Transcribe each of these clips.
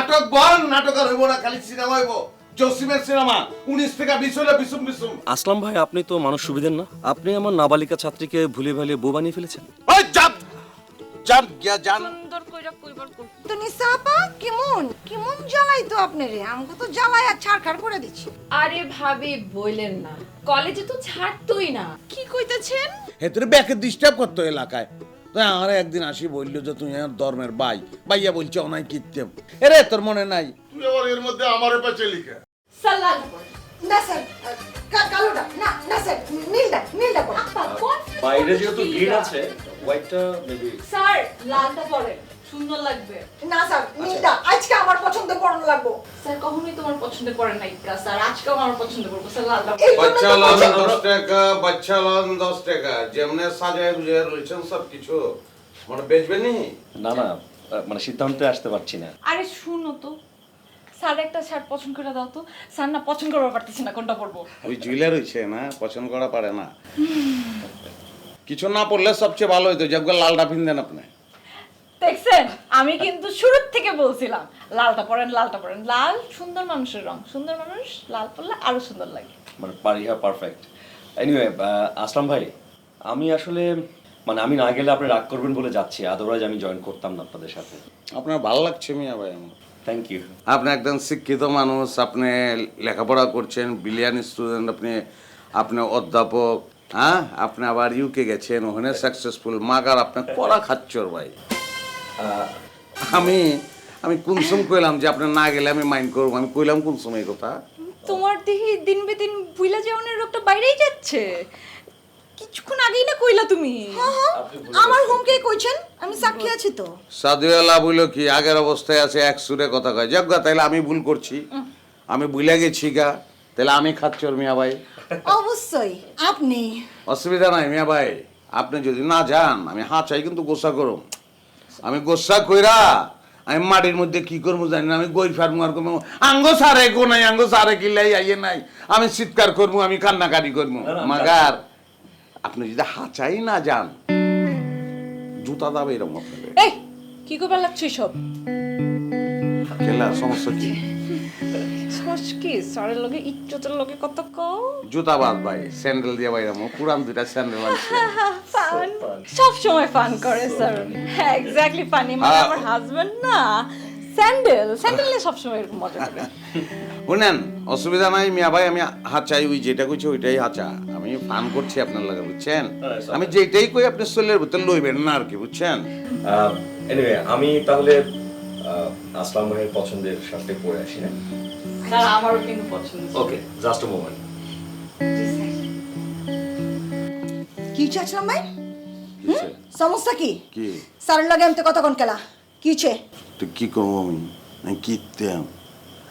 নাটক বল, নাটক আর হইব না, খালি সিনেমা হইব। জসিমের সিনেমা 19 থেকে 20 হলে বিসুম বিসুম। আসলাম ভাই, আপনি তো মানুষ সুবিধেন না। আপনি আমার নাবালিকা ছাত্রীকে ভুলে ভালিয়ে বউ বানিয়ে ফেলেছেন। ওই চাপ চাপ গিয়া জান। সুন্দর কইরা কইবার কর। তো নিসাপা কেমন কেমন জ্বালাই তো আপনারে, আমাকে তো জ্বালাই আর ছাড়খাড় করে দিচ্ছি। আরে ভাবি বইলেন না, কলেজে তো ছাড়তোই না। কি কইতেছেন? হেতরে ব্যাকে ডিস্টার্ব করতো এলাকায়। তাই আমার একদিন আসি বললো যে তুই আমার ধর্মের ভাই, ভাইয়া বলছে অনাই কিত্তেম। এরে তোর মনে নাই? তুই আবার এর মধ্যে আমারে পেছে লিখা। সাল্লাল্লাহু আলাইহি। না স্যার, কালোটা না, না স্যার, নীলটা পড়ো। আপা কোন বাইরে যেহেতু গ্রিন আছে, হোয়াইটটা মেবি। স্যার লালটা পরেন, সুন্দর লাগবে। না স্যার, নীলটা আজকে আমার পছন্দ পড়ন লাগবো। স্যার কখনোই তোমার পছন্দের পড়ে নাই কা স্যার, আজকেও আমার পছন্দ করবো স্যার লালটা। এই জন্য তো বাচ্চা লন পছন্দ- 10 টাকা, বাচ্চা লন 10 টাকা, যেমনে সাজায় বুঝায় রয়েছেন সব কিছু মানে বেচবে নি। না না, মানে সিদ্ধান্তে আসতে পারছি না। আরে শুনো তো, স্যার একটা শার্ট পছন্দ করে দাও তো। স্যার না পছন্দ করতে পারতেছি না কোনটা পরবো। ওই জুইলার হইছে না, পছন্দ করা পারে না। কিছু না পড়লে সবচেয়ে ভালো হইতো, যেগুলো লালটা পিনদেন আপনি। দেখছেন, আমি কিন্তু শুরুর থেকে বলছিলাম লালটা পরেন, লালটা পরেন। লাল সুন্দর মানুষের রং, সুন্দর মানুষ লাল পরলে আরো সুন্দর লাগে। মানে পারিহা পারফেক্ট। এনিওয়ে, আসলাম ভাই, আমি আসলে মানে আমি না গেলে আপনি রাগ করবেন বলে যাচ্ছি, আদারওয়াইজ আমি জয়েন করতাম না আপনাদের সাথে। আপনার ভালো লাগছে মিয়া ভাই আমার। Thank you. আপনি একদম শিক্ষিত মানুষ, আপনি লেখাপড়া করছেন, ব্রিলিয়ান স্টুডেন্ট, আপনি অধ্যাপক, হ্যাঁ, আপনি আবার ইউকে গেছেন, ওখানে সাকসেসফুল, মাগার আপনি কড়া খাচ্ছর ভাই। আমি আমি কুনসুম কইলাম যে আপনি না গেলে আমি মাইন্ড করবো, আমি কইলাম কুনসুম এই কথা। তোমার দেখি দিন বেদিন ভুইলা যাওয়ার রোগটা বাইরেই যাচ্ছে। কিছুক্ষণ আগেই না কইলা তুমি। আমার হুমকে কইছেন, আমি সাক্ষী আছি তো। সাদিয়ালা বইল কি আগের অবস্থায় আছে, এক সুরে কথা কয়। যাক গা, তাইলে আমি ভুল করছি, আমি ভুলে গেছি গা, তাহলে আমি খাচ্ছর মিয়া ভাই। অবশ্যই আপনি। অসুবিধা নাই মিয়া ভাই, আপনি যদি না যান আমি চাই কিন্তু গোসা করুম। আমি গোসা কইরা আমি মাটির মধ্যে কি করবো জানি না, আমি গই ফার্মু আর করবো আঙ্গ সারে গো নাই, আঙ্গ সারে কিলাই আইয়ে নাই, আমি চিৎকার করবো, আমি কান্নাকাটি করবো। মাগার আপনি যদি হাঁচাই না যান, জুতা দাবে এরকম আপনাকে। এই কি কইবার লাগছে সব? খেলা সমস্যা কি? সমস্যা কি? স্যারের লগে ইজ্জতের লগে কত কও। জুতা বাদ ভাই, স্যান্ডেল দিয়ে বাইরাম, পুরান দুইটা স্যান্ডেল আনছি। ফান সব সময় ফান করে স্যার। হ্যাঁ এক্স্যাক্টলি ফানি, মানে হ্যাঁ। আমার হাজবেন্ড না স্যান্ডেল নিয়ে সব সময় এরকম মজা করে। শুনেন, অসুবিধা নাই মিয়া ভাই, আমি হাঁচাই, ওই যেটা কইছি ওইটাই হাঁচা, আমি ফান করছি আপনার লাগে, বুঝছেন? আমি যেটাই কই আপনি সোলের ভিতর লইবেন না আর কি, বুঝছেন? এনিওয়ে, আমি তাহলে আসলাম ভাইয়ের পছন্দের শার্টে পরে আসি না? স্যার আমারও কিন্তু পছন্দ। ওকে, জাস্ট আ মোমেন্ট। কি চাচ্ছিলাম ভাই? কিছে? সমস্যা কি? কি স্যারের লগে আমি তো কতক্ষণ খেলা কিছে? তুই কি করবো আমি কিতাম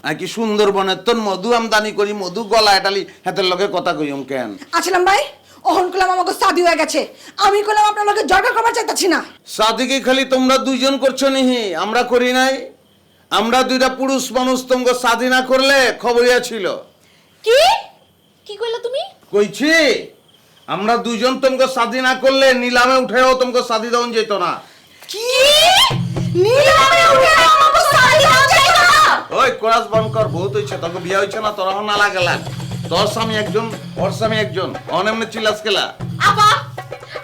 আর কি সুন্দরবনের তোর মধু আমদানি করি, মধু গলা এটালি হাতের লগে কথা কইম কেন? আছিলাম ভাই, অহন কলাম আমাকে শাদি হয়ে গেছে, আমি কলাম আপনার লগে জর্গা করবার চাইতাছি না। সাদিকে খালি তোমরা দুইজন করছো নিহি, আমরা করি নাই? আমরা দুইটা পুরুষ মানুষ তোমাকে শাদি না করলে খবরিয়া ছিল। কি কি কইলা তুমি? কইছি আমরা দুইজন তোমাকে শাদি না করলে নিলামে উঠেও তোমাকে শাদি দেওয়া যেত না। কি? নিলামে উঠে আমাকে শাদি হয়ে যাইতো না? ওই কোরাস বন্ধ কর, বহুত হইছে, তোকে বিয়ে হইছে না, তোরা না লাগালাম, তোর স্বামী একজন ওর স্বামী একজন, অনেমনে চিল্লাস কেলা। আপা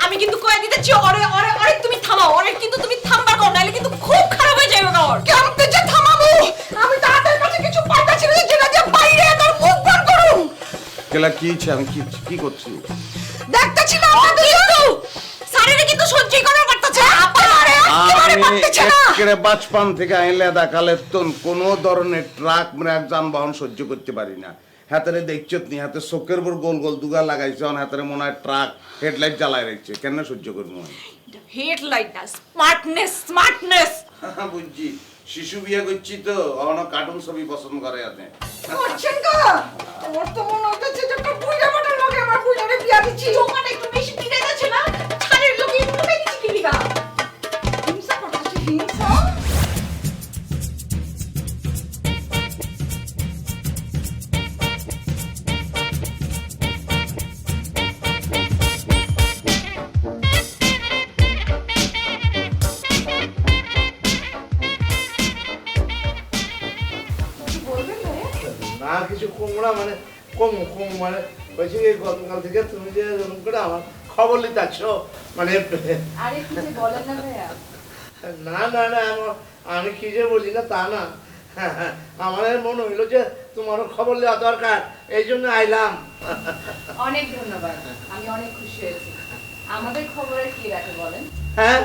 আমি কিন্তু কয়ে দিতেছি, ওরে ওরে ওরে তুমি থামাও, ওরে কিন্তু তুমি থামবার কর, নাইলে কিন্তু খুব খারাপ হয়ে যাবে ওর। কেমতে যে থামাবো? আমি তো হাতের কাছে কিছু পাইতাছি না, যেটা যে বাইরে তোর মুখ বন্ধ করুম। কেলা কি ইচ্ছে, আমি কি করছি? দেখতেছি না আপনাদের কিন্তু স্যারের কিন্তু সহ্যই করার পারতেছে আপা। একেবারে আমি পারতেছে না। একেবারে বাচপান থেকে আইলে দেখালে তো কোনো ধরনের ট্রাক এক যানবাহন সহ্য করতে পারি না। হাতের দেখছত নি, হাতে চোখের উপর গোল গোল দুগা লাগাইছে, হাতের মনে হয় ট্রাক হেডলাইট জ্বালাই রাখছে, কেন সহ্য করবো? হেডলাইট না, স্মার্টনেস। বুঝছি, শিশু বিয়ে করছি তো, অন কার্টুন ছবি পছন্দ করে আপনি। করছেন কা? ওর তো মনে হচ্ছে যে একটা বুইড়া মাটার লগে আমার বুইড়ারে বিয়া দিচ্ছি। তোমার একটু বেশি দিতে যাচ্ছে না, ছাড়ের লোকে একটু বেশি কি লিগা? হিংসা করতেছি, হিংসা। কিছু কমো না মানে কমো মানে বলছি এই গতকাল থেকে তুমি যে এরকম করে আমার খবর নিতে আসছো মানে আরে কিছু বলেন না ভাইয়া। না আমি কি যে বলি না তা না আমার মনে হইলো যে তোমারও খবর নেওয়া দরকার এই জন্য আইলাম। অনেক ধন্যবাদ, আমি অনেক খুশি হয়েছি। আমাদের খবরে কি রাখে বলেন? হ্যাঁ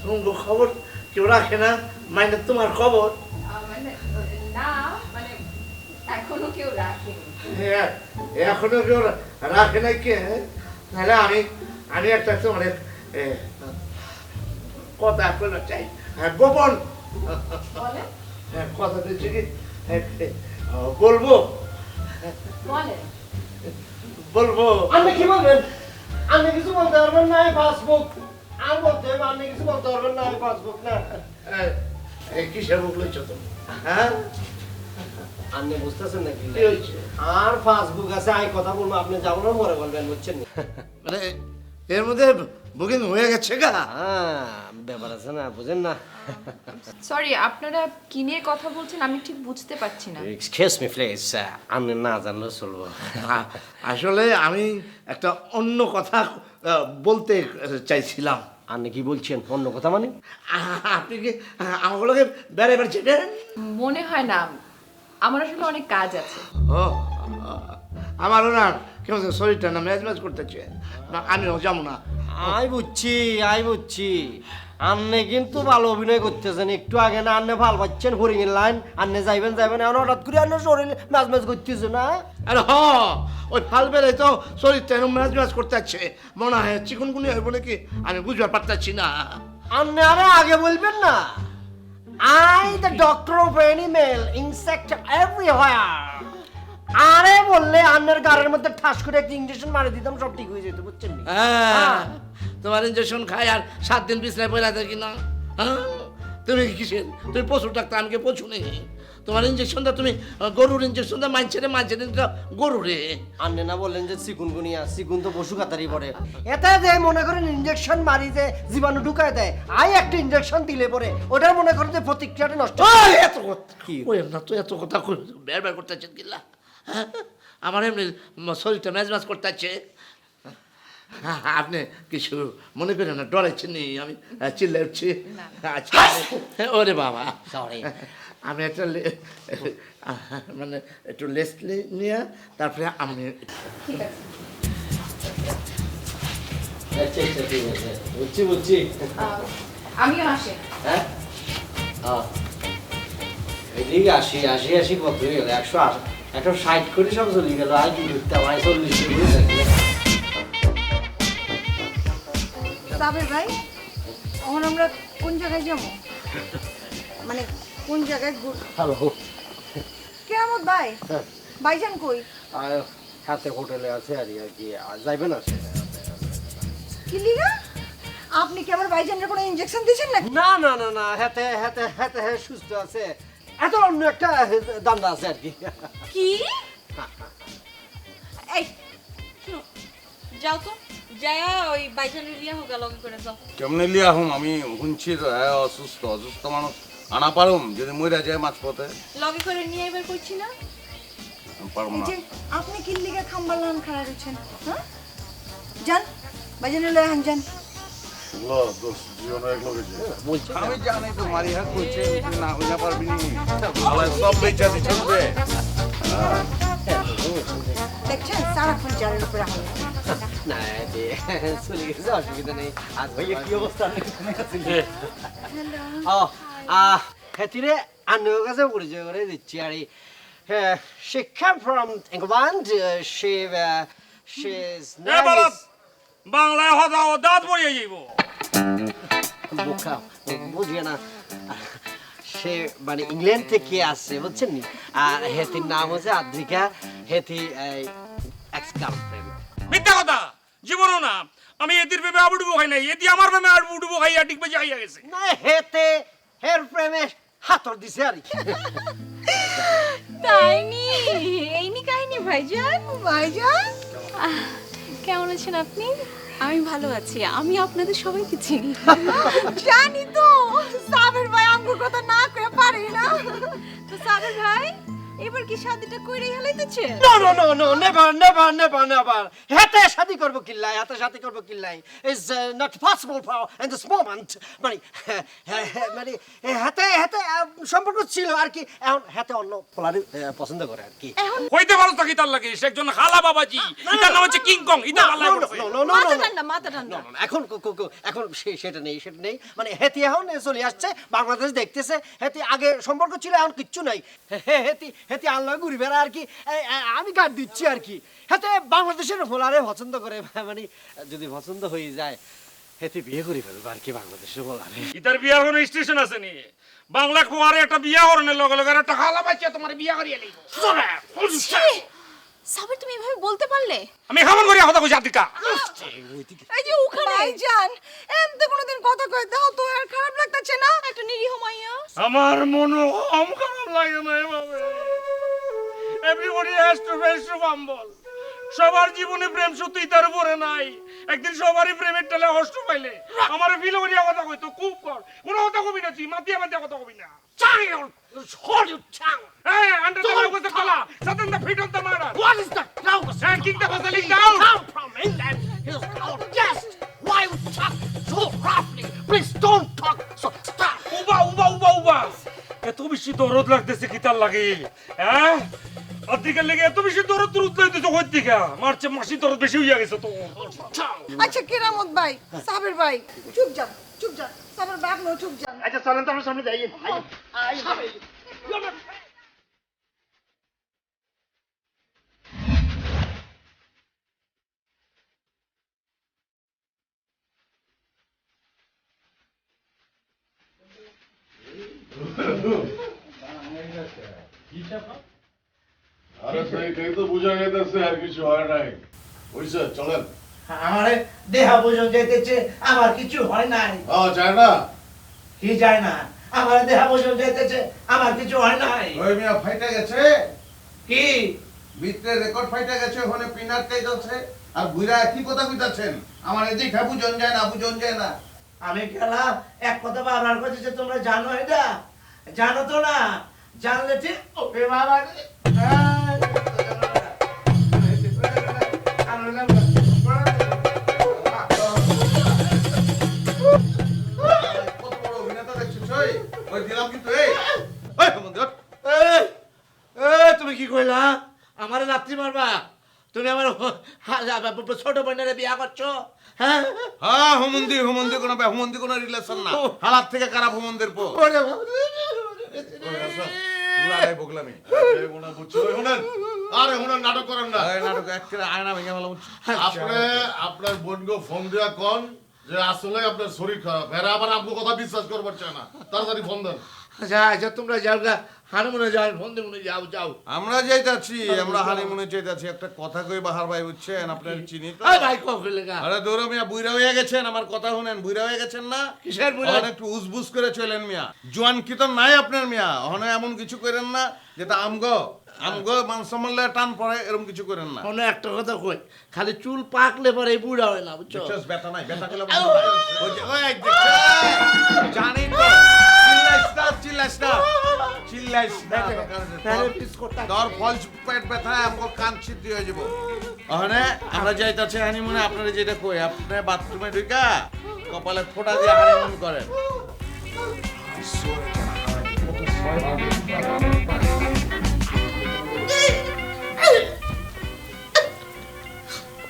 তোমার খবর কেউ রাখে না মানে তোমার খবর মানে না, মানে এখনো কেউ রাখেনি। হ্যাঁ, এখনো কেউ রাখে নাই কে? তাহলে আমি একটা তোমার কথা বলতে চাই, গোপন বলেন কথা দিচ্ছি কি বলবো বলেন। বলবো। আপনি কি বলবেন? আপনি কিছু বলতে পারবেন না, পাসবুক আমি বলতে হবে, আপনি কিছু বলতে পারবেন না, পাসবুক না। কিসের মুখ লইছ তুমি? হ্যাঁ আপনি বুঝতেছেন নাকি? কি হয়েছে? আর পাসবুক আছে, আমি কথা বলবো, আপনি যাবো না পরে বলবেন, বুঝছেন না? মানে এর মধ্যে বুকিং হয়ে গেছে গা? হ্যাঁ, ব্যাপার আছে না, বুঝেন না? সরি, আপনারা কি নিয়ে কথা বলছেন আমি ঠিক বুঝতে পারছি না। এক্সকিউজ মি প্লিজ, আপনি না জানলেও চলবো। আসলে আমি একটা অন্য কথা বলতে চাইছিলাম। আপনি কি বলছেন অন্য কথা মানে? আপনি কি আমাগুলোকে বেড়ে বেড়েছেন? মনে হয় না, আমার আসলে অনেক কাজ আছে। ও আমারও না কেমন শরীরটা না ম্যাচ করতেছে, আমিও যাবো না। আই বুঝছি আপনি কিন্তু ভালো অভিনয় করতেছেন। একটু আগে না আপনি ভাল পাচ্ছেন হরিং এর লাইন, আপনি যাইবেন এখন হঠাৎ করে আপনার শরীর ম্যাচ করতেছে না? আরে ওই ফাল বেড়ে তো শরীরটা এরকম ম্যাচ করতেছে, মনে হয় চিকুনগুনি হইব নাকি আমি বুঝতে পারতেছি না। আপনি আরে আগে বলবেন না, I the doctor of animal insect everywhere. আরে বললে আপনার গাড়ির মধ্যে ঠাস করে একটা ইঞ্জেকশন মারি দিতাম, সব ঠিক হয়ে যেত, বুঝছেন না? হ্যাঁ, তোমার ইঞ্জেকশন খাই আর 7 দিন বিছনায় পড়ে থাকি না। হ্যাঁ, তুমি কিসের? তুমি পশু ডাক্তার, আমাকে পশু নেই। তোমার ইঞ্জেকশনটা তুমি গরুর ইঞ্জেকশনটা মানছে গরু রে। আপনি না বললেন যে চিকুনগুনিয়া, চিকুন তো পশু কাতারি পড়ে। এতে যে মনে করেন ইঞ্জেকশন মারি যে জীবাণু ঢুকায় দেয়, আই একটা ইঞ্জেকশন দিলে পরে ওটার মনে করেন যে প্রতিক্রিয়াটা নষ্ট হয়। এত কথা কি? ওই না তো এত কথা বের করতেছেন কিল্লা? হ্যাঁ, আমার এমনি শরীরটা ম্যাচ করতেছে। আপনি কিছু মনে করেন না, ডরাইছেন নি? আমি চিল্লাই উঠছি। আচ্ছা, ওরে বাবা সরি। আমি একটা মানে একটু লেস্ট নিয়ে তারপরে আমি ঠিক আছে। আচ্ছা ঠিক আছে, বুঝছি। আমিও আসি। হ্যাঁ, এদিকে আসি কত হয়ে গেল? 160 করে সব চলে গেল। আর কি করতে আমার 40 করে থাকলে। সাবের ভাই, এখন আমরা কোন জায়গায় যাবো? মানে কোন জায়গায় হ্যালো, কেরামত ভাই, ভাইজান কই? হাতে হোটেলে আছে আর কি, যাইবেন আছে? কি লিগা? আপনি কি আমার ভাইজানের কোনো ইনজেকশন দিয়েছেন নাকি? না, হাতে সুস্থ আছে। এত অন্য একটা দান্দা আছে আর কি। কি? এই শুনো, যাও তো, যায়া ওই ভাইজানের লিয়া হোক লগে করে যাও। কেমনে লিয়া হুম? আমি শুনছি তো অসুস্থ মানুষ আনা পারুম যদি মইরা যায় মাছ পথে? লগে করে নিয়ে এবার কইছি না? পারুম এই না। যে আপনি কি লিগা খাম্বার লান খাড়া রয়েছেন? হ্যাঁ, যান ভাইজানের লয়ে হান যান। বলছি আমি জানি তো মারিয়া কইছে তুই না হইনা পারবি নি। আলা সব বেচা দিছ রে। দেখছেন সারাক্ষণ জালের উপরে হাল। না চলে গেছে, অসুবিধা নেই। আর ভাইয়া কি অবস্থা? হেতিরে আন্নের কাছে পরিচয় করে দিচ্ছি। আর শিক্ষা ফ্রম ইংল্যান্ড, বাংলায় হদা ও দাঁত পড়িয়ে যাইব। বোকা বুঝিয়ে না, সে মানে ইংল্যান্ড থেকে আসছে, বুঝছেন নি? আর হেতির নাম হচ্ছে আদ্রিকা, হেতি এক্স গার্লফ্রেন্ড। মিথ্যা কথা, জীবনও না। আমি এতির প্রেমে আবুডুবু খাই নাই, এতি আমার প্রেমে আবুডুবু খাইয়া ঠিক বেজে খাইয়া গেছে। না হেতে হের প্রেমে হাতর দিছে আর কি। তাই নি, এই নি কাহিনী ভাইজান। ভাইজান কেমন আছেন আপনি? আমি ভালো আছি, আমি আপনাদের সবাইকে চিনি। জানি তো, সাবের ভাই আমগো কথা না কয়ে পারি না। তো সাগর ভাই, এবার কি শাদিটা কইরেই হেলাইতেছে? No no no no never never never never হাতে শাদি করব কিল্লাই হাতে শাদি করব কিল্লাই is not possible for in this moment মানে মানে হাতে হাতে সম্পর্ক ছিল আর কি এখন হাতে অন্য পোলারে পছন্দ করে আর কি হইতে পারো তো কিতার লাগে সে একজন খালা বাবাজি ইতার নাম হচ্ছে কিং কং ইতার ভালো লাগছে নো নো নো মাথা ঠান্ডা মাথা ঠান্ডা। এখন এখন সেটা নেই মানে হেতি এখন চলে আসছে বাংলাদেশ দেখতেছে হেতি আগে সম্পর্ক ছিল এখন কিচ্ছু নাই হেতি আল্লাহ ঘুরি বেড়া আর কি আমি কাট দিচ্ছি আর কি হেতে বাংলাদেশের হোলারে পছন্দ করে মানে যদি পছন্দ হয়ে যায় হেতি বিয়ে করে ফেলবো আর কি বাংলাদেশের হোলারে ইতার বিয়ার কোনো স্টেশন আছে নি বাংলা কুয়ারে একটা বিয়া হরনের লগে লগে একটা খালা বাচ্চা তোমার বিয়া করিয়ে লইব সাবির তুমি এভাবে বলতে পারলে? আমি খামন করিয়া কথা কইছি আদিকা এই যে ওখানে ভাইজান এমতে কোনোদিন কথা কই দাও তো আর খারাপ লাগতাছে না? একটা নিরীহ মাইয়া। আমার মনো খারাপ লাগে না এভাবে everybody has to face to fumble সবার জীবনে প্রেম সত্যি তার উপরে নাই একদিন সবারই প্রেমের টেলে কষ্ট পাইলে আমার ফিল করিয়া কথা কইতো খুব কর কোনো কথা কবি না তুই মাতিয়া মাতিয়া কথা কবি না Hold your tongue! Hey, under the law was the color, southern the feet of the murder. What is that? No, And kick the hustling down. Come from England. He's our guest. Why you talk so roughly? Please don't talk so stop. উবা এত বেশি দরদ লাগতেছে কি তার লাগে হ্যাঁ অধিকার লেগে এত বেশি দরদ তুরুত লইতেছ কই দিকা মারছে মাসি দরদ বেশি হইয়া গেছে তো আচ্ছা কেরামত ভাই সাবির ভাই চুপ যান সাবির ভাই আপনিও চুপ যান আচ্ছা চলেন তো আমরা সামনে যাই আরে সেইটাই তো বোঝা গেছে আর কিছু হয় নাই বুঝছে চলেন আমার দেহা বোঝন যাইতেছে আমার কিছু হয় নাই। যায় না কি যায় না? আমার দেহা বোঝন যাইতেছে আমার কিছু হয় নাই। ওই মিয়া ফাইটা গেছে কি ভিতরে রেকর্ড ফাইটা গেছে ওখানে পিনার কাজ আছে আর বুইরা কি কথা কইতাছেন আমার এদিক বুঝন যায় না বুঝন যায় না আমি গেলাম এক কথা বারবার করছি যে তোমরা জানো এটা জানো তো না জানলে ঠিক ওকে বাবা রে। কত বড় অভিনেতা দেখছিস ওই দিলাম কিন্তু এই মন্দির তুমি কি কইলা আমার রাত্রি মারবা? তুমি আমার ছোট বোনের বিয়া করছো? হ্যাঁ হ্যাঁ হুমন্দি কোনো রিলেশন না হালাত থেকে খারাপ হুমন্দির পো পুরাটাই বগলামি আরে হুনার নাটক করেন না এই নাটক একেবারে আয়না ভেঙে ফেলা আপনি আপনার বোনকে ফোন দিয়া কোন যে আসলে আপনার শরীর খারাপ এরা আবার আপনার কথা বিশ্বাস করবার চায় না তাড়াতাড়ি ফোন দেন আচ্ছা তোমরা যাও গা হানিমুনে যাও ফোন দিমুনে যাও আমরা যাইতাছি আমরা হানিমুনে যাইতাছি একটা কথা কই বাহার ভাই বুঝছেন আপনার চিনি তো এই ভাই কইলে গা আরে দৌড় মিয়া বুইরা হয়ে গেছেন আমার কথা শুনেন বুইরা হয়ে গেছেন না কিসের বুইরা? এখন একটু উজবুজ করে চলেন মিয়া জোয়ান কি তো নাই আপনার মিয়া ওখানে এমন কিছু করেন না যেটা আমগো মান সম্মানলে টান পড়ে এরকম কিছু করেন না কোনো একটা কথা কই খালি চুল পাকলে পরে বুড়া হয় না বুঝছো? দেখছস ব্যথা নাই ব্যথা গেলে ওই জানি তো চিল্লাইস না তোর ফলস পেট ব্যথা আমগো কান সিদ্ধি হয়ে যাব ওখানে আমরা যাইতাছি হানিমুনে আপনারা যেটা কই আপনি বাথরুমে ঢুকা কপালে ফোঁটা দিয়ে হানিমুন করেন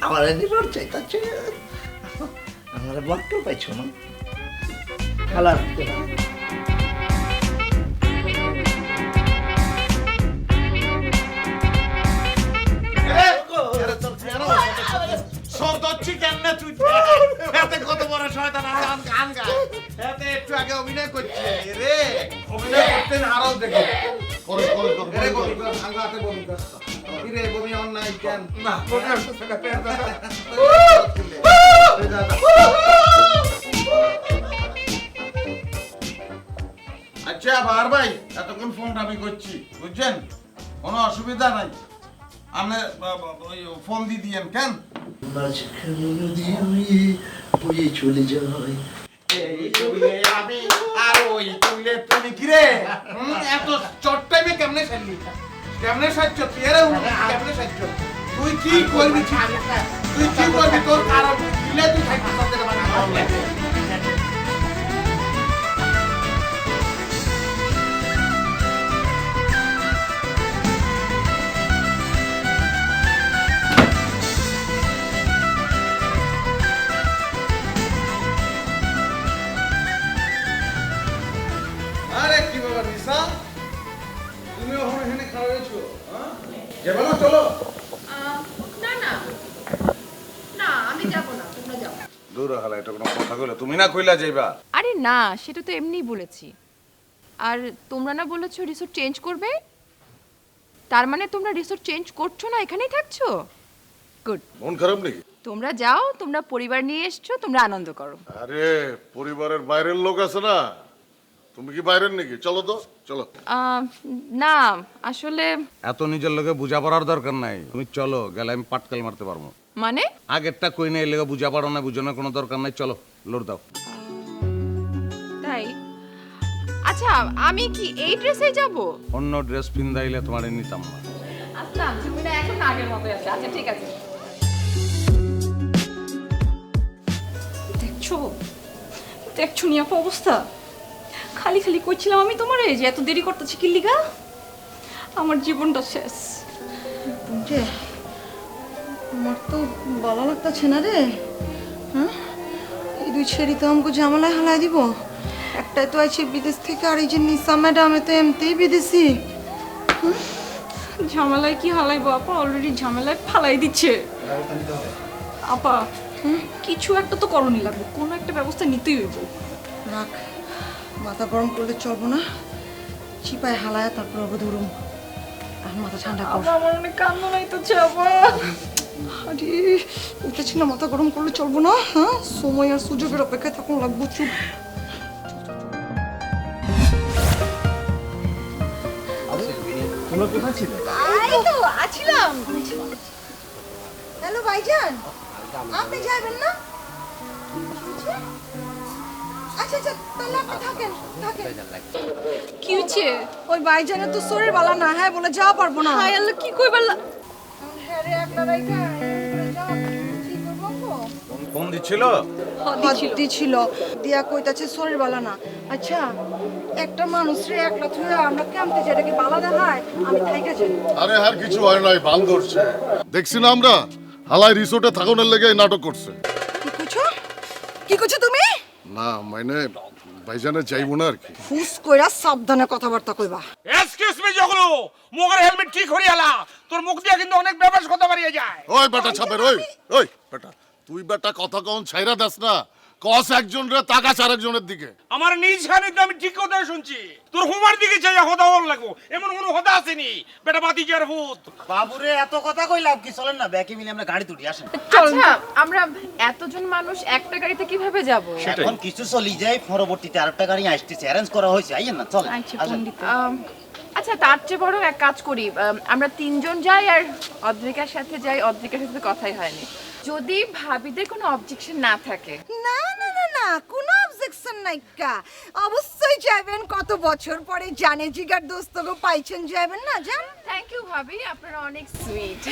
আমার নিবার চাইতাছে আমার বক্তব্য পাইছো না খেলা কত বড় শয়তান গান গায় একটু আগে অভিনয় করছে রে অভিনয় করতেন আরো দেখো বমি অন্যায় কেন না আচ্ছা বার ভাই এতক্ষণ ফোনটা আমি করছি বুঝছেন কোনো অসুবিধা নাই আপনি ফোন দিয়ে দিয়েন কেন চলে যায় আমি আর ওই তুইলে তুমি কি রে এত চট টাইমে কেমনে ছাড়লি কেমনে সাহায্য তুই এরে কেমনে সাহায্য তুই কি করবি তুই কি করবি তোর কারণ দিলে তুই থাকবি তোদের বাড়ি আরে কি বাবা নিসা তুমি ওখানে এখানে খাওয়া হয়েছো হ্যাঁ যাবে না চলো না না না আমি যাব না তোমরা যাও দূর হালা এটা কোনো কথা কইলা তুমি না কইলা যাইবা আরে না সেটা তো এমনিই বলেছি আর তোমরা না বলেছো রিসোর্ট চেঞ্জ করবে তার মানে তোমরা রিসোর্ট চেঞ্জ করছো না এখানেই থাকছো গুড মন খারাপ নাকি তোমরা যাও তোমরা পরিবার নিয়ে এসছো তোমরা আনন্দ করো আরে পরিবারের বাইরের লোক আছে না তুমি কি বাইরের নাকি চলো তো চলো না আসলে এত নিজের লোকে বুঝা পড়ার দরকার নাই তুমি চলো গেলে আমি পাটকেল মারতে পারবো মানে আগেরটা কই নাই লেগে বুঝা পারো না বুঝানোর কোনো দরকার নাই চলো লোড দাও তাই আচ্ছা আমি কি এই ড্রেসে যাব অন্য ড্রেস পিন্দাইলে তোমার নিতাম না আসলাম তুমি না এখন আগের মতোই আছে আচ্ছা ঠিক আছে দেখছো দেখছো নি আপা অবস্থা খালি খালি কইছিলাম আমি তোমারে যে এত দেরি করতেছি কি লিগা আমার জীবনটা শেষ বুঝে আমার তো ভালো লাগতেছে না রে হ্যাঁ এই দুই ছেড়ি তো আমাকে ঝামেলায় হালাই দিব একটাই তো আছে বিদেশ থেকে আর এই যে নিসা ম্যাডামে তো এমতেই বিদেশি ঝামেলায় কি হালাইবো আপা অলরেডি ঝামেলায় ফালাই দিচ্ছে আপা কিছু একটা তো করণই লাগবে কোনো একটা ব্যবস্থা নিতেই হইব রাখ মাথা গরম করলে চলবো না চিপায় হালায় তারপর আবার ধরুম আর মাথা ঠান্ডা কর আমার অনেক কান্না নাই তো চাপা আরে উঠেছি না মাথা গরম করলে চলবো না হ্যাঁ সময় আর সুযোগের অপেক্ষায় থাকুন লাগবো চুপ তোমরা কোথায় ছিলে এই তো আছিলাম হ্যালো ভাইজান আপনি যাবেন না আচ্ছা আচ্ছা তাহলে আপনি থাকেন থাকেন কি হচ্ছে ওই ভাইজানের তো শরীর ভালো না হ্যাঁ বলে যাওয়া পারবো না হায় আল্লাহ কি কইবার হ্যাঁ রে আপনারা ফোন দিছিল হদি ছিল দিয়া কইতাছে শরীর ভালো না আচ্ছা একটা মানুষ রে একলা থুয়া আমরা কেমতে যেটাকে বালা দেখায় আমি থাইকা যাই আরে আর কিছু হয় নাই বাল ধরছে দেখছি না আমরা হালাই রিসোর্টে থাকানোর লেগে এই নাটক করছে কি কইছো তুমি না মানে ভাইজানে যাইবো না আর কি ফুস কইরা সাবধানে কথাবার্তা কইবা এক্সকিউজ মি জগলু মুখের হেলমেট ঠিক হরি আলা তোর মুখ দিয়ে কিন্তু অনেক ব্যাপার কথা বাড়িয়ে যায় ওই বেটা ছাপের ওই ওই বেটা তুই বেটা কথা কখন ছাইরা দাস না কস একজন রে তাকাস আরেকজনের দিকে আমার নিজ খানিতে আমি ঠিক কথা শুনছি তোর হুমার দিকে চাই হদা হল লাগবো এমন কোনো হদা আসেনি বেটা বাতিজার ভূত বাবুরে এত কথা কইলাম কি চলেন না ব্যাকে মিলে আমরা গাড়ি তুলি আসেন আচ্ছা আমরা এতজন মানুষ একটা গাড়িতে কিভাবে যাব এখন কিছু চলি যায় পরবর্তীতে আরেকটা গাড়ি আসতেছে অ্যারেঞ্জ করা হয়েছে আইয়েন না চল আচ্ছা তার চেয়ে বরং এক কাজ করি আমরা তিনজন যাই আর অদ্রিকার সাথে যাই অদ্রিকার সাথে কথাই হয়নি যদি ভাবিদের কোনো অবজেকশন না থাকে না না না না কোনো অবজেকশন নাই কা অবশ্যই যাবেন কত বছর পরে জানে জিগার দোস্তগো পাইছেন যাবেন না জান থ্যাংক ইউ ভাবি আপনারা অনেক সুইট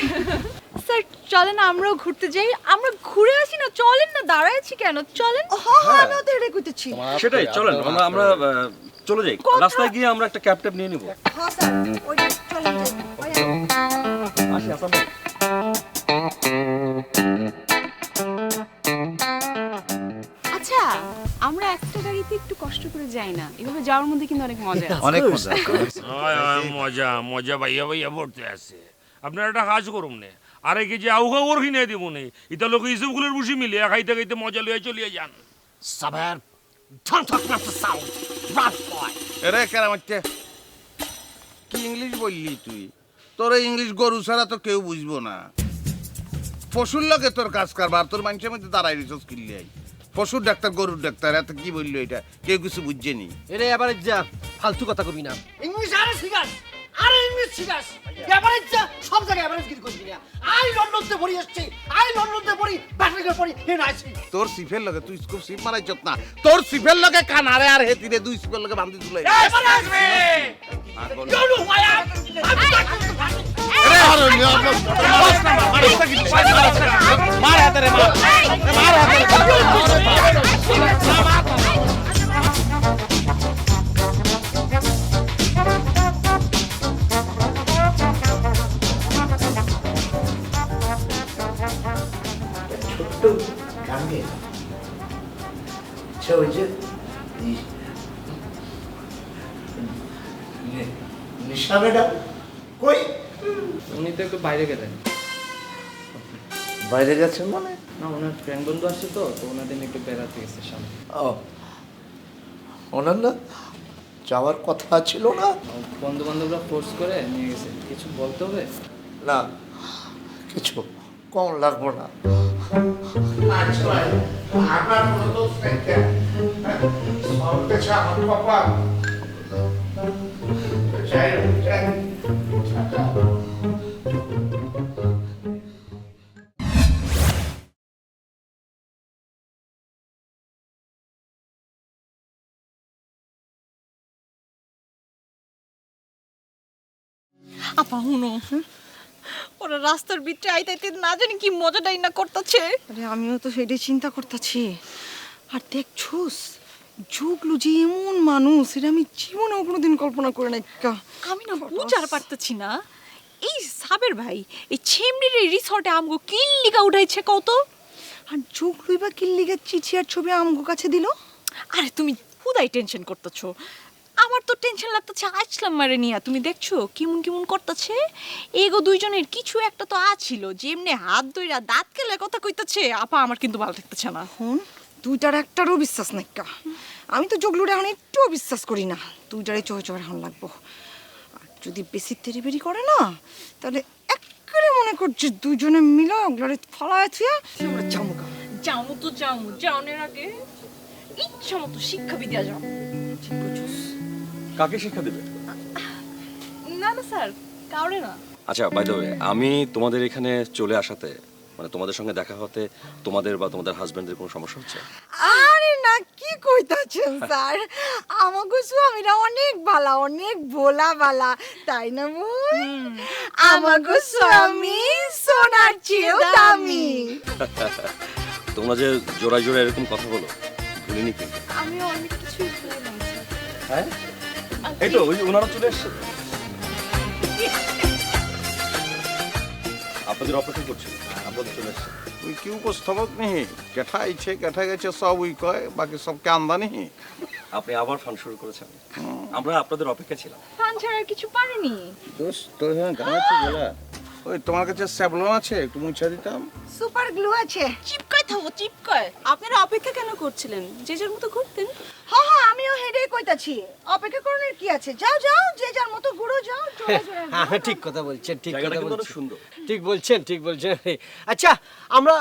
স্যার চলেন আমরাও ঘুরতে যাই আমরা ঘুরে আসি না চলেন না দাঁড়ায় আছি কেন চলেন হ্যাঁ না তো এটা কইতেছি সেটাই চলেন আমরা চলে যাই রাস্তায় গিয়ে আমরা একটা ক্যাব ট্যাব নিয়ে নিব হ্যাঁ স্যার ওই চলেন যাই আসি আসাম ভাই। আচ্ছা আমরা একটা গাড়িতে একটু কষ্ট করে যাই না এভাবে যাওয়ার মধ্যে কিন্তু অনেক মজা আছে অনেক মজা মজা মজা ভাইয়া ভাইয়া পড়তে আছে আপনার একটা কাজ করুন নে আরে কি যে আউকা ওর কিনে দিব নে এটা লোক ইসবগুলোর বসে মিলে খাইতে খাইতে মজা লইয়া চলিয়ে যান সাবার don't talk about the sound rat boy এরে কেরামতে কি ইংলিশ বললি তুই তোর ইংলিশ গরু ছাড়া তো কেউ বুঝবো না পশুর লগে তোর কাজ কারবার তোর মানুষের মধ্যে দাঁড়াই রিসোর্স কিনলে পশুর ডাক্তার গরুর ডাক্তার এত কি বললো এটা কেউ কিছু বুঝছেনি এরে এবারে যা ফালতু কথা কবি না ইংলিশ আরে শিখাস আরে ইংলিশ শিখাস এবারে যা সব জায়গায় এবারে গিরি করবি না আই লন্ডনতে পড়ি আসছে আই লন্ডনতে পড়ি বাটলিকে পড়ি হে না আসি তোর সিফের লগে তুই খুব সিফ মারাইছত না তোর সিফের লগে কানারে আর হেতিরে দুই সিফের লগে বান্ধি তুলাই এবারে আসবে ছোট্ট গাঙ্গে ওই যে নিশা ম্যাডাম কই? উনি তো একটু বাইরে গেলেন। বাইরে গেছেন মানে? না, ওনার ফ্রেন্ড বন্ধু আসছে তো ওনাদের নিয়ে একটু বেড়াতে গেছে সামনে। ও, ওনার না যাওয়ার কথা ছিল না? বন্ধু বান্ধবরা ফোর্স করে নিয়ে গেছে। কিছু বলতে হবে? না, কিছু কম লাগবো না। আমার কোনো দোষ নেই। সব কিছু আমার কপাল। যাই হোক, যাই। আপা হুনো, ওরা রাস্তার ভিতরে আইতে না জানি কি মজাটাই না করতেছে। আরে আমিও তো সেটাই চিন্তা করতেছি। আর দেখছোস জুগলু যে এমন মানুষ, এটা আমি জীবনেও কোনোদিন কল্পনা করে নাই। আমি না বুঝার পারতেছি না, এই সাবের ভাই এই ছেমড়ির এই রিসর্টে আমগো কিল্লিকা উঠাইছে কত। আর জুগলুই বা কিল্লিগের চিঠি আর ছবি আমগো কাছে দিল। আরে তুমি খুদাই টেনশন করতেছো, আমার তো টেনশন লাগতেছে আসলাম মারে নিয়া। তুমি দেখছো কেমন কেমন করতেছে। এগো দুইজনের কিছু একটা তো আছিল, যেমনি হাত ধইরা দাঁত কেলে কথা কইতেছে। আপা আমার কিন্তু ভালো লাগতেছে না। হুন, দুইটার একটারও বিশ্বাস নাই কা। আমি তো জগলুরে এখন একটুও বিশ্বাস করি না। দুইটারে চোখে চোখে এখন লাগবো। আর যদি বেশি তেরিবেরি করে না, তাহলে একেবারে মনে করছে দুজনে মিলে ওগুলারে ফালায় থুয়া আমরা চামুকা। যাও তো যাও, যাওনের আগে ইচ্ছা মতো শিক্ষা বিদ্যা যাও। ঠিক করছিস। কাকে শিক্ষা দেবে? না না স্যার, কাউরে না। আচ্ছা, বাই দ্য ওয়ে, আমি তোমাদের এখানে চলে আসাতে মানে তোমাদের সঙ্গে দেখা হতে তোমাদের বা তোমাদের হাজবেন্ডের কোনো সমস্যা হচ্ছে? আরে না, কি কইতাছেন স্যার, আমাগো স্বামীরা অনেক ভালা, অনেক ভোলা ভালা, তাই না বোন? আমাগো স্বামী সোনার চেয়েও দামি। তোমরা যে জোড়ায় জোড়ায় এরকম কথা বলো ভুলিনি কিন্তু। আমি অনেক কিছুই বললাম স্যার। হ্যাঁ, এই তো ওই ওনারা চলে এসছে, আপনাদের অপেক্ষা করছিল, আপনাদের চলে এসছে। ওই কি উপস্থাপক নেই, কেঠা আইছে কেঠা গেছে সব ওই কয়, বাকি সব কান্দা নেই। আপনি আবার ফান শুরু করেছেন। আমরা আপনাদের অপেক্ষা ছিলাম। ফান ছাড়া আর কিছু পারিনি। দোস্ত তোর হ্যাঁ গানাচ্ছে গেলা। ওই তোমার কাছে স্যাবলন আছে, একটু মুছা দিতাম। সুপার গ্লু আছে। চিপকায় থাকো চিপকায়। আপনারা অপেক্ষা কেন করছিলেন? যে যার মতো ঘুরতেন। হ্যাঁ হ্যাঁ, আমিও হেডেই কইতাছি, অপেক্ষা করার কি আছে? যাও যাও, যে যার মতো ঘুরো, যাও জোরে জোরে। হ্যাঁ, ঠিক কথা বলছেন, ঠিক জায়গাটা কথা কিন্তু অনেক বলছেন, সুন্দর। ঠিক বলছেন, ঠিক বলছেন। আচ্ছা, আমরা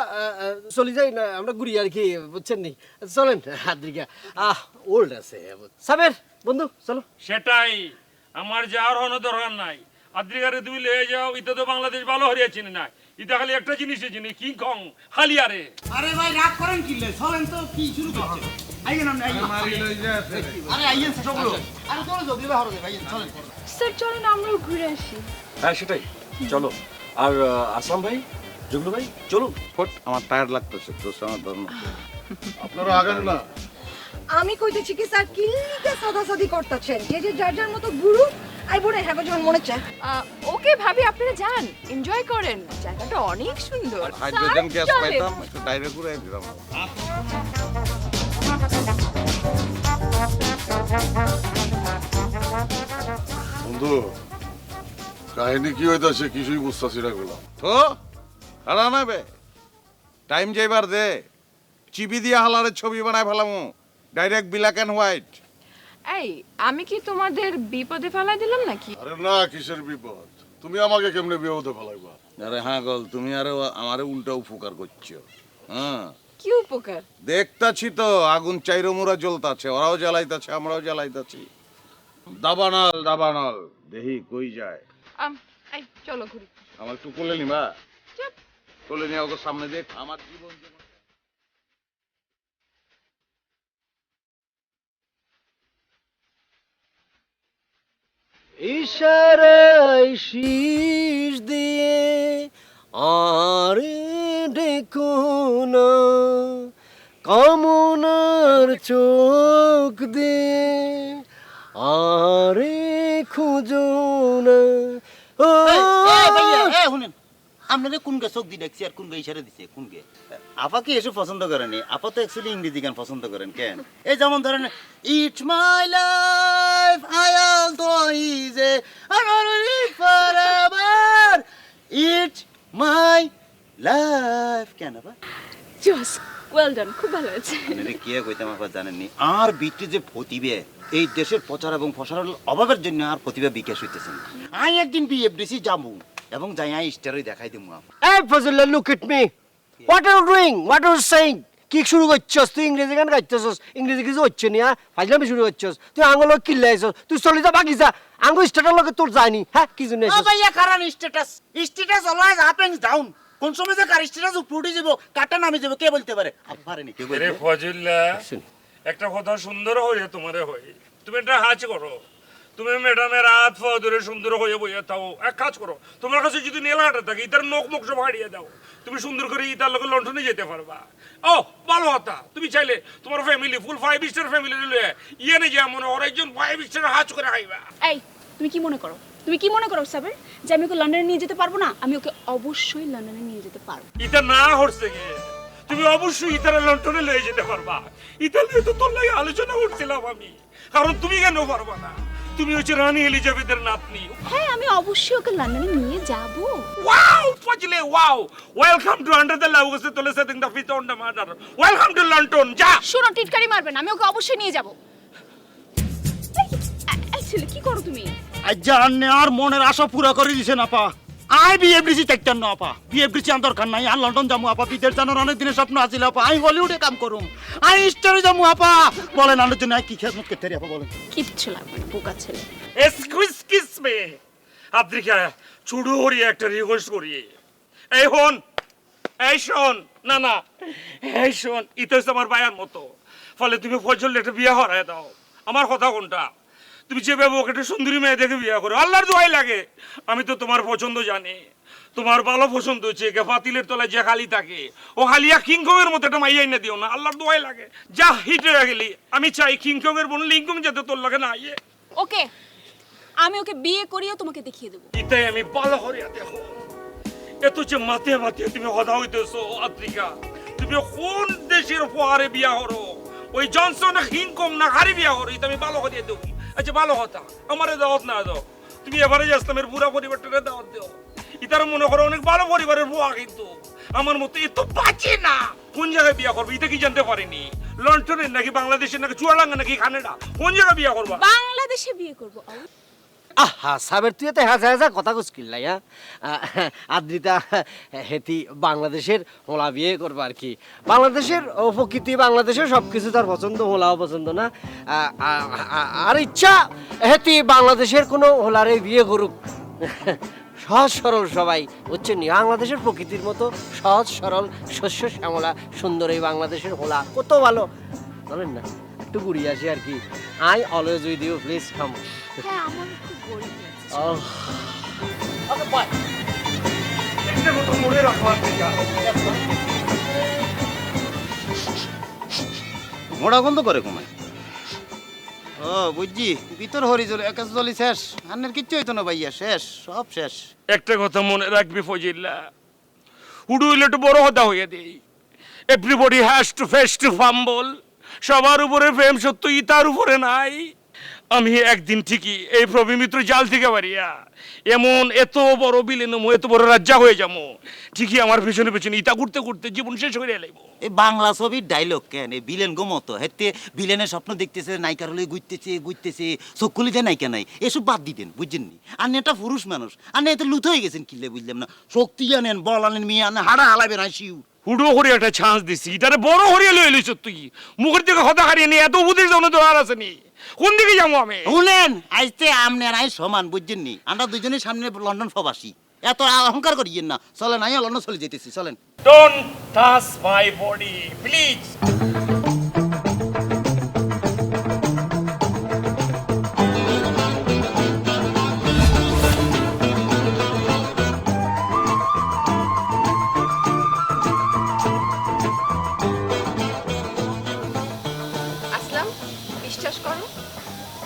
চলে যাই না, আমরা ঘুরি আর কি, বুঝছেন নি? চলেন হাদ্রিকা, ওল্ড আছে। সাবের বন্ধু চলো। সেটাই, আমার যাওয়ার কোনো দরকার নাই। আদ্রিকারে তুমি লয়ে যাও, ইতে তো বাংলাদেশ ভালো হরিয়া চিনি না। ইটা খালি একটা জিনিসই চিনি, কি কং হালিয়ারে। আরে ভাই রাগ করেন কি লে? চলেন তো, কি শুরু করছেন? আইয়েন আমরা, আইয়েন। আরে আইয়েন সবগুলো। আরে চলে যাও, দিবা হরবে ভাই, চলেন। স্যার চলেন আমরাও ঘুরে আসি। হ্যাঁ সেটাই, চলো। আর আসলাম ভাই, জগলু ভাই, চলুন। ফট, আমার টায়ার্ড লাগতেছে, দোস্ত আমার ধর্ম। আপনারা আগেন না। আমি কইতেছি কি স্যার, কিল্লিকে সাদাসাদি করতেছেন, যে যে যার যার মতো গুরু। আই বলে হ্যাঁ যখন মনে চায়। ওকে ভাবি, আপনারা যান, এনজয় করেন, জায়গাটা অনেক সুন্দর। হাইড্রোজেন গ্যাস পাইতাম, একটু ডাইরেক্ট করে দিলাম। বন্ধু, কাহিনী কি হইতাছে কিছুই বুঝতেছি না গুলো। তো হারা না বে, টাইম যাইবার দে। চিবি দিয়া হালারের ছবি বানায় ফেলামু, ডাইরেক্ট ব্ল্যাক এন্ড হোয়াইট। এই, আমি কি তোমাদের বিপদে ফেলাই দিলাম নাকি? আরে না, কিসের বিপদ? তুমি আমাকে কেমনে বিপদে ফেলাইবা? আরে হ্যাঁ গল, তুমি আরো আমারে উল্টা উপকার করছো। হ্যাঁ, কি উপকার? দেখতাছি তো আগুন চাইরো মোরা জ্বলতাছে, ওরাও জ্বালাইতাছে, আমরাও জ্বালাইতাছি। দাবানল দাবানল, দেহি কই যায়। এই চলো ঘুরি। আমার একটু কোলে নিবা? চুপ। কোলে নিয়ে ওকে সামনে দেখ, আমার জীবন যেমন। ইশারায় শীষ দিয়ে আরে দেখো না, কামনার চোখ দিয়ে আরে খুঁজো না। ও শুনেন, আপনাদের কোন গে চোখ দিয়ে দেখছি আর কোন গে ইশারা দিছে কোন গে? আপা কি এসব পছন্দ করেনি? আপা তো অ্যাকচুয়ালি ইংরেজি গান পছন্দ করেন কেন? এই যেমন ধরেন it's my life I all তো ইজে I want to live forever it's my life. কেন আপা? জস ওয়েল ডান, খুব ভালো আছে। আপনারা কি কইতাম আপা জানেননি? আর বিটি যে প্রতিভা এই দেশের প্রচার এবং প্রসারের অভাবের জন্য আর প্রতিভা বিকাশ হইতেছে না। আমি একদিন বিএফডিসি যাবো এবং যাই আই স্টারই দেখাই দেবো আপা। এই Fazlullah, look at me, what are you doing, what are you saying? কি শুরু করছস তুই? ইংরেজি গান গাইতেছস, ইংরেজি কিছু হচ্ছে না, ফাজলামি শুরু করছস তুই। আঙ্গুলো কিল্লাইছস তুই, চলে যা বাকি যা। আঙ্গু স্ট্যাটার লগে তোর যায়নি, হ্যাঁ কি জন্য? ও ভাইয়া কারণ status always up and down. কোন সময় যে কার স্ট্যাটাস উপরে উঠে যাব, কাটা নামে যাব, কে বলতে পারে? আপনি পারেনি কেউ বলতে? রে ফজিল্লাহ, একটা কথা সুন্দর হয়ে তোমারে হয়, তুমি একটা হাজ করো। তুমি ম্যাডামের হাত পা ধরে সুন্দর হয়ে বইয়া থাও। এক কাজ করো, তোমার কাছে যদি নেলাটা থাকে ইতার নখ মুখ সব হারিয়ে দাও, তুমি সুন্দর করে ইতার লোকের লন্ডনে যেতে পারবা। ও ভালো কথা, তুমি চাইলে তোমার ফ্যামিলি ফুল 5 স্টার ফ্যামিলি লয়ে ইয়ে নে যা মনে ওর একজন 5 স্টার হাজ করে খাইবা। এই তুমি কি মনে করো, সাবের, যে আমি ওকে লন্ডনে নিয়ে যেতে পারবো না? আমি ওকে অবশ্যই লন্ডনে নিয়ে যেতে পারবো। ইতা না হচ্ছে গে, তুমি অবশ্যই ইতার লন্ডনে লয়ে যেতে পারবা। ইতার নিয়ে তো তোর লাগে আলোচনা করছিলাম আমি, কারণ তুমি কেন পারবা না? তুমি হচ্ছে রানী এলিজাবেথের নাতনি। হ্যাঁ, আমি অবশ্যই ওকে লন্ডনে নিয়ে যাব। Wow Fazle, wow, welcome to under the love ওসে তোলে setting the faith on the murder. Welcome to London. যা শোনো, টিটকারি মারবেন, আমি ওকে অবশ্যই নিয়ে যাব। অ্যাকচুয়ালি কি করো তুমি? আজ জাননে আর মনের আশা পুরো করে দিছেন আপা। আই বিএফডিসি চাইতেন না আপা, বিএফডিসি আমার দরকার নাই। আর লন্ডন যাবো আপা, বিদেশ জানার অনেক দিনের স্বপ্ন আছিল আপা। আমি হলিউডে কাম করুম, আই স্টারে যাবো আপা। বলেন আমার জন্য কি খেদমত করতে পারি আপা? বলেন। কিচ্ছু লাগবে না, বোকা ছেলে। এক্সকিউজ মি, আপনি কি চুড়ু হরি একটা রিকোয়েস্ট করি? এই হন, এই শোন, না না এই শোন, ইতো আমার ভাইয়ের মতো, ফলে তুমি ফজল একটা বিয়ে হরায় দাও। আমার কথা কোনটা? তুমি যেভাবে ওকে একটা সুন্দরী মেয়ে দেখে বিয়ে করো, আল্লাহর দোয়াই লাগে। আমি তো তোমার পছন্দ জানি, তোমার ভালো পছন্দ হচ্ছে। পাতিলের তলায় যে খালি থাকে, ও খালিয়া কিংকং এর মতো একটা মাইয়াই না দিও না, আল্লাহর দোয়াই লাগে। যা হিট হয়ে গেলি, আমি চাই কিংকং এর বোন লিংকং যাতে তোর লাগে না আইয়ে। ওকে, আমি ওকে বিয়ে করিয়ে তোমাকে দেখিয়ে দেবো। ইতাই আমি ভালো করিয়া দেখো। এত যে মাথে মাথে তুমি হদা হইতেছো আফ্রিকা, তুমি কোন দেশের ফোয়ারে বিয়া করো? ওই জনসন কিংকং না হারি বিয়া করো, এটা আমি ভালো করিয়া দেবো। আচ্ছা ভালো কথা, আমারে দাওয়াত না দাও, তুমি এবারে ইসলামের পুরা পরিবারটারে দাওয়াত দাও। ইতার মনে করো অনেক ভালো পরিবারের বুয়া, কিন্তু আমার মতো এত বাঁচে না। কোন জায়গায় বিয়া করবো এটা কি জানতে পারিনি? লন্ডনের নাকি বাংলাদেশের নাকি চুয়াডাঙ্গা নাকি কানাডা, কোন জায়গায় বিয়া করবা? বাংলাদেশে বিয়ে করবো। আহা সাবের, তুই তো হ্যাঁ হ্যাঁ কথা কুস্কিল নাই। আদ্রিতা হেতি বাংলাদেশের হোলা বিয়ে করবো আর কি। বাংলাদেশের প্রকৃতি, বাংলাদেশের সব কিছু তার পছন্দ, হোলাও পছন্দ না। আর ইচ্ছা হেতি বাংলাদেশের কোনো হোলারে বিয়ে করুক। সহজ সরল সবাই হচ্ছে নি, বাংলাদেশের প্রকৃতির মতো সহজ সরল শস্য শ্যামলা সুন্দর এই বাংলাদেশের হোলা কত ভালো, বলেন না? একটু ঘুরিয়ে আসি আর কি। I always with you, please come. হ্যাঁ, আমার খুব বোরিং লাগছে। Okay bye. একটা কথা মনে রাখো আফ্রিকা। মোড়া বন্ধ করে কমায়। ও বুঝছি, ভিতর হরি জল একা জলি শেষ, আন্নের কিচ্ছু হইতো না ভাইয়া, শেষ, সব শেষ। একটা কথা মনে রাখবি ফজিল্লা, হুডু হইলে একটু বড় হতা হইয়া দেই। Everybody has to face to fumble. সবার উপরে প্রেম সত্য, ইতার উপরে নাই। আমি একদিন ঠিকই এই প্রবীণ মিত্র জাল থেকে বাড়িয়া এমন এত বড় বিলেন, এত বড় রাজ্জা হয়ে যাবো, ঠিকই আমার পেছনে পেছনে ইতা করতে করতে জীবন শেষ হয়ে লাইব। এই বাংলা ছবির ডায়লগ কেন? এই বিলেন গো মতো হেতে বিলেনের স্বপ্ন দেখতেছে, নায়িকার হলে ঘুরতেছে চক্ষুলিতে নায়িকা নাই, এসব বাদ দিতেন বুঝছেন নি? আপনি একটা পুরুষ মানুষ, আপনি এত লুথ হয়ে গেছেন কিলে বুঝলাম না। শক্তি আনেন, বল আনেন, মেয়ে আনেন, হাড়া হালাবেন আইসিউ। হুডো করে একটা চান্স দিছি, এটারে বড় হরিয়া লয়ে লইছ তুই। মুখের দিকে হতা হারিয়ে নিয়ে এত উপদেশ দেওয়া দরকার আছে নি? কোন দিকে যাবো আমি? শুনেন, আইতে আমনে আর আই সমান বুঝছেন নি? আমরা দুজনের সামনে লন্ডন প্রবাসী, এত অহংকার করিয়েন না। চলেন, আই লন্ডন চলে যেতেছি, চলেন। Don't touch my body please. বিশ্বাস করো,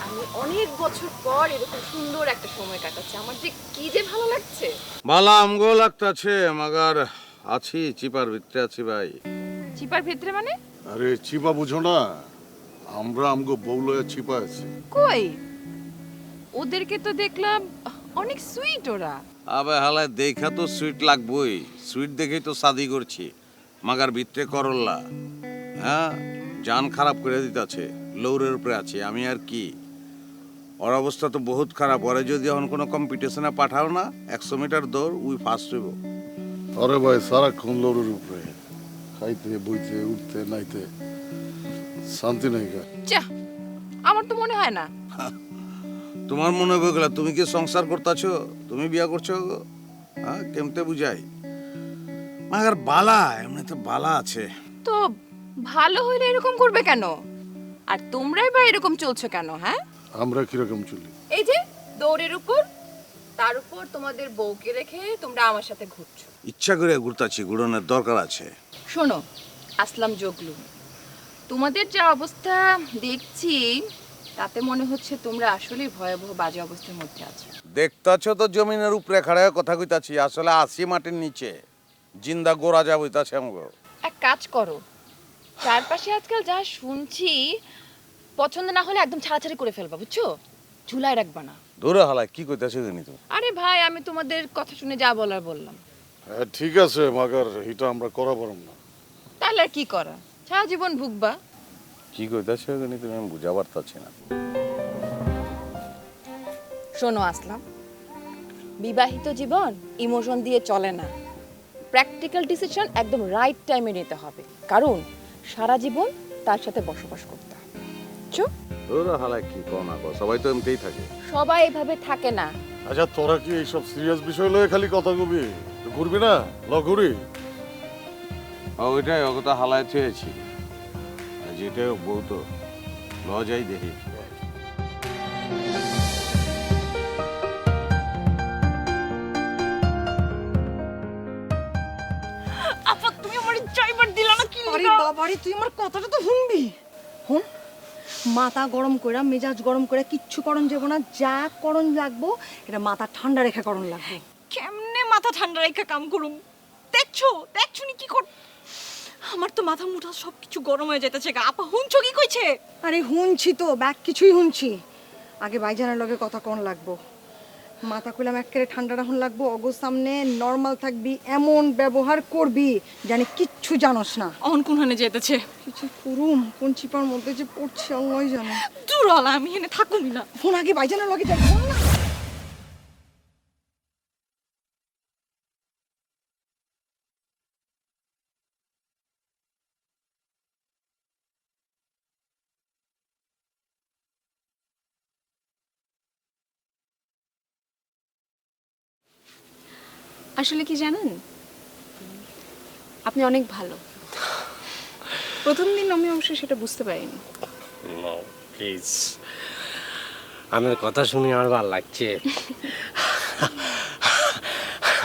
আমি অনেক বছর পর এরকম সুন্দর একটা সময় কাটাচ্ছি। আমার যে কি যে ভালো লাগছে। বালা আমগো লাগতাছে মাগার আছি চিপার ভিতরে আছি ভাই। চিপার ভিতরে মানে? আরে চিপা বুঝো না, আমরা আমগো বউলয়ে চিপা আছি। কই, ওদেরকে তো দেখলাম অনেক সুইট ওরা। আবে হালায় দেখা তো সুইট লাগবই, সুইট দেখেই তো শাদি করছি। মাগার ভিতরে করল্লা, হ্যাঁ জান খারাপ করে দিতেছে, লৌরের উপরে আছে। আমি আর কি, ওর অবস্থা তো বহুত খারাপ। ওরা যদি এখন কোনো কম্পিটিশনে পাঠাও না, 100 মিটার দৌড় উই ফার্স্ট হইব। আরে ভাই সারাক্ষণ লোরের উপরে, খাইতে বইতে উঠতে নাইতে শান্তি নাই গা। যা, আমার তো মনে হয় না। তোমার মনে হবে গেলা, তুমি কি সংসার করতেছো? তুমি বিয়া করছো? হ্যাঁ কেমতে বুঝাই? মাগার বালা এমনিতে বালা আছে। তো ভালো হইলে এরকম করবে কেন? আর তোমরাই বা এরকম চলছো কেন? হ্যাঁ, আমরা কিরকম চলি? এই যে দৌড়ের উপর, তার উপর তোমাদের বউকে রেখে তোমরা আমার সাথে ঘুরছো। ইচ্ছা করে ঘুরতাছি, ঘুরনের দরকার আছে। শোনো আসলাম জগলু, তোমাদের যা অবস্থা দেখছি তাতে মনে হচ্ছে তোমরা আসলেই ভয়াবহ বাজে অবস্থার মধ্যে আছো। দেখতাছো তো জমিনের উপরে খাড়ায় কথা কইতাছি, আসলে আসি মাটির নিচে, জিন্দা গোড়া যা বইতাছে আমগো। এক কাজ করো, চারপাশে আজকাল যা শুনছি পছন্দ না হলে একদম ছাড়াছাড়ি করে ফেলবা, বুঝছো? ঝুলায় রাখবা না। ধরে হালায় কি কইতাছো জানি তো? আরে ভাই, আমি তোমাদের কথা শুনে যা বলার বললাম। হ্যাঁ ঠিক আছে, মাগার এটা আমরা করা পারম না। তাহলে আর কি করা, সারা জীবন ভুগবা। কি কইতাছো জানি তুমি, আমি বুঝা পারতাছি না। শোনো আসলাম, বিবাহিত জীবন ইমোশন দিয়ে চলে না। প্র্যাকটিক্যাল ডিসিশন একদম রাইট টাইমে নিতে হবে, কারণ সারা জীবন তার সাথে বসবাস করতে হবে। ধরে হালায় কি কও না কও, সবাই তো এমতেই থাকে। সবাই এভাবে থাকে না। আচ্ছা তোরা কি এইসব সিরিয়াস বিষয় লয়ে খালি কথা কবি? ঘুরবি না লগুরি? ওইটাই ওটা হালায় থুয়েছি, যেটাই বউ তো লজাই দেখি। আপা তুমি আমার ড্রাইভার দিলা না কি? আরে বাবারে, তুই আমার কথাটা তো শুনবি। হুন, মাথা গরম কইরা, মেজাজ গরম কইরা কিচ্ছু করণ যাব না। যা করণ লাগবো এটা মাথা ঠান্ডা রেখে করণ লাগবে। কেমনে মাথা ঠান্ডা রেখা কাম করুম? দেখছো নি কি কর? আমার তো মাথা মুঠা সবকিছু গরম হয়ে যাইতেছে গা। আপা হুনছো কি কইছে? আরে হুনছি তো, ব্যাগ কিছুই হুনছি। আগে ভাইজানের লগে কথা কোন লাগবো, মাথা কইলাম একেবারে ঠান্ডা রাখুন লাগবো। অগো সামনে নর্মাল থাকবি, এমন ব্যবহার করবি জানি কিচ্ছু জানোস না। অন কোনখানে যেতেছে? কিছু করুম, কোন চিপার মধ্যে যে পড়ছে আল্লাহ জানে। দূর হলা, আমি এখানে থাকুমি না। ফোন আগে ভাইজানের লগে দেখবো না। আসলে কি জানেন, আপনি অনেক ভালো। প্রথম দিন আমি অবশ্য সেটা বুঝতে পারিনি। প্লিজ, আপনার কথা শুনে আমার ভালো লাগছে।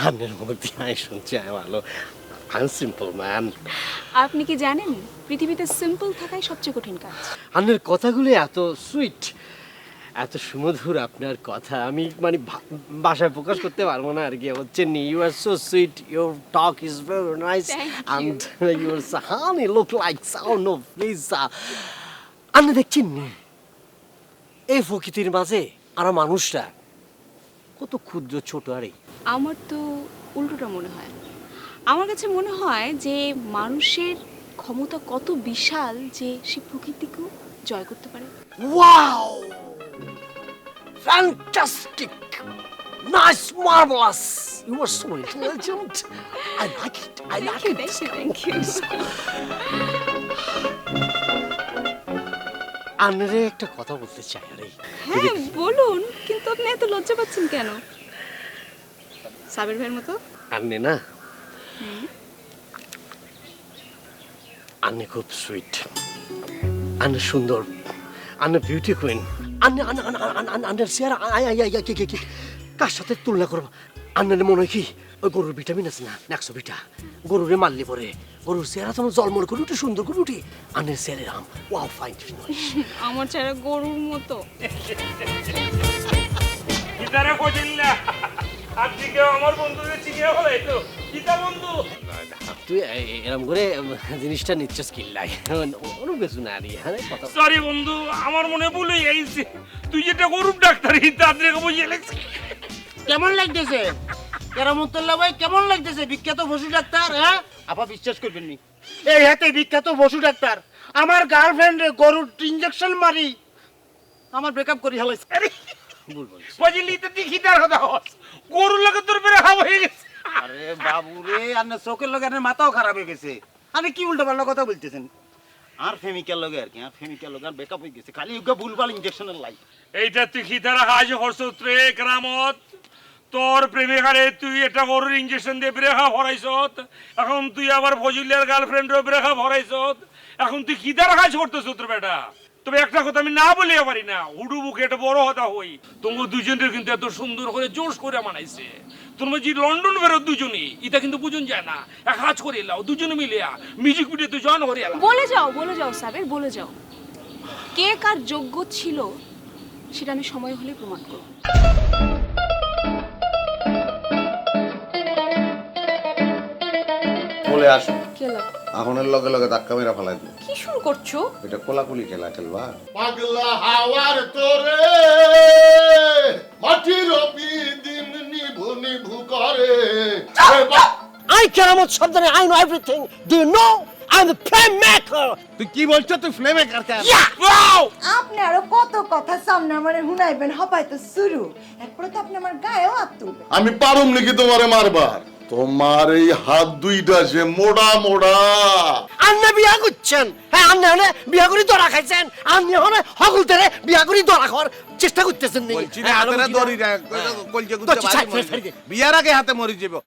আপনার মধ্যে আমি শুনছি আমি ভালো। I simple man. আপনি কি জানেন, পৃথিবীতে সিম্পল থাকাই সবচেয়ে কঠিন কাজ। আপনার কথাগুলো এত সুইট, এত সুমধুর আপনার কথা, আমি মানে ভাষায় প্রকাশ করতে পারবো না আর কি। হচ্ছে নি, you are so sweet, your talk is very nice and your honey look like sound of please. আপনি দেখছেন নি এই প্রকৃতির মাঝে আর মানুষটা কত ক্ষুদ্র ছোট। আরে আমার তো উল্টোটা মনে হয়। আমার কাছে মনে হয় যে মানুষের ক্ষমতা কত বিশাল যে সে প্রকৃতিকেও জয় করতে পারে। Wow, fantastic, nice, marvelous, you are so intelligent, I like it, I like it. Thank you. আনরে একটা কথা বলতে চাই। আরে হ্যাঁ বলুন, কিন্তু আপনি এত লজ্জা পাচ্ছেন কেন? সাবির ভাইয়ের মতো আন্নে না, আন্নে খুব সুইট, আন্নে সুন্দর, আন্নে বিউটি কুইন, আন্নে আন্নে আন্নে আন্নে চেহারা কার সাথে তুলনা করবো? আন্নের মনে হয় কি ওই গরুর ভিটামিন আছে না নেক্সো ভিটা, গরুরে মারলে পরে গরুর চেহারা তোমার জলমল করে উঠে সুন্দর করে উঠে আনের চেহারা রাম ওয়াও ফাইন। আমার চেহারা গরুর মতো। কিতারে কইছিলা আজকে আমার বন্ধুদের চিনিয়ে হলাই তো কিতা বন্ধু তুই এরকম করে জিনিসটা নিচ্ছিস কিল্লাই অনেক বেশি না রে হ্যাঁ কথা। সরি বন্ধু আমার মনে ভুলে গেছে তুই যেটা গরুর ডাক্তার তাদের বুঝিয়ে লাগছে। কেমন লাগতেছে কেরামতুল্লাহ ভাই, কেমন লাগতেছে বিখ্যাত পশু ডাক্তার? হ্যাঁ আপা বিশ্বাস করবেন নি, এই হাতে বিখ্যাত পশু ডাক্তার আমার গার্লফ্রেন্ডে গরুর ইনজেকশন মারি আমার ব্রেকআপ করি হেলাইছে। ভুল বলছি। বুঝলি তো তুই খিদার কথা হস গরুর লাগে তোর বেড়ে হাওয়া হয়ে গেছে। আরে বাবু রে আপনার চোখের লগে আপনার মাথাও খারাপ হয়ে গেছে। আপনি কি উল্টো পাল্টা কথা বলতেছেন? আর প্রেমিকার লগে আর কি, আর প্রেমিকার লগে আর ব্রেকআপ হয়ে গেছে, খালি ওকে ভুলভাল ইনজেকশনের লাই। এইটা তুই খিদারা হাজ হরছত রে কেরামত, তোর প্রেমিকারে তুই একটা গরুর ইঞ্জেকশন দিয়ে ব্রেকআপ হরাইছত, এখন তুই আবার ফজিলের গার্লফ্রেন্ডও ব্রেকআপ হরাইছত, এখন তুই খিদারা হাজ করতেছ তোর বেটা। তবে একটা কথা আমি না বলে পারি না, হুডু বুকে একটা বড় হতা হই তোমার দুজনের কিন্তু এত সুন্দর করে জোশ করে মানাইছে। তোমরা যে লন্ডন বেরো দুজনই এটা কিন্তু বুঝুন যায় না, এক কাজ করে এলাও দুজনে মিলে মিউজিক ভিডিওতে জয়েন করে এলাম। বলে যাও সাবের, বলে যাও কে কার যোগ্য ছিল সেটা আমি সময় হলে প্রমাণ করব। বলে আসো খেলা আগুনের লগে লগে ধাক্কা মেরা ফেলাই দিও। কি শুরু করছো? এটা কোলাকুলি খেলা খেলবা। পাগলা হাওয়ার তোরে মাটির দিন নিভু নিভু করে। I Keramat সর্দারে I know everything. Do you know I'm the flame maker? তুই কি বলছো? তুই ফ্লেমে কারকা। আপনি আরো কত কথা সামনে আমারে হুনাইবেন হবাই তো শুরু, এরপরে তো আপনি আমার গায়েও হাত তুলবেন। আমি পারুম নাকি তোমারে মারবার? তোমার এই হাত দুইটা যে মোড়া মোড়া। আন্নে বিয়া করছেন, হ্যাঁ আন্নে হলে বিয়া করি ধরা খাইছেন, আন্নে হলে হকুল তেরে বিয়া করি ধরা খাওয়ার চেষ্টা করতেছেন নাকি? বলছি না হাতে দড়ি রাখ কলজে গুতে বিয়ার আগে হাতে মরি যাবে।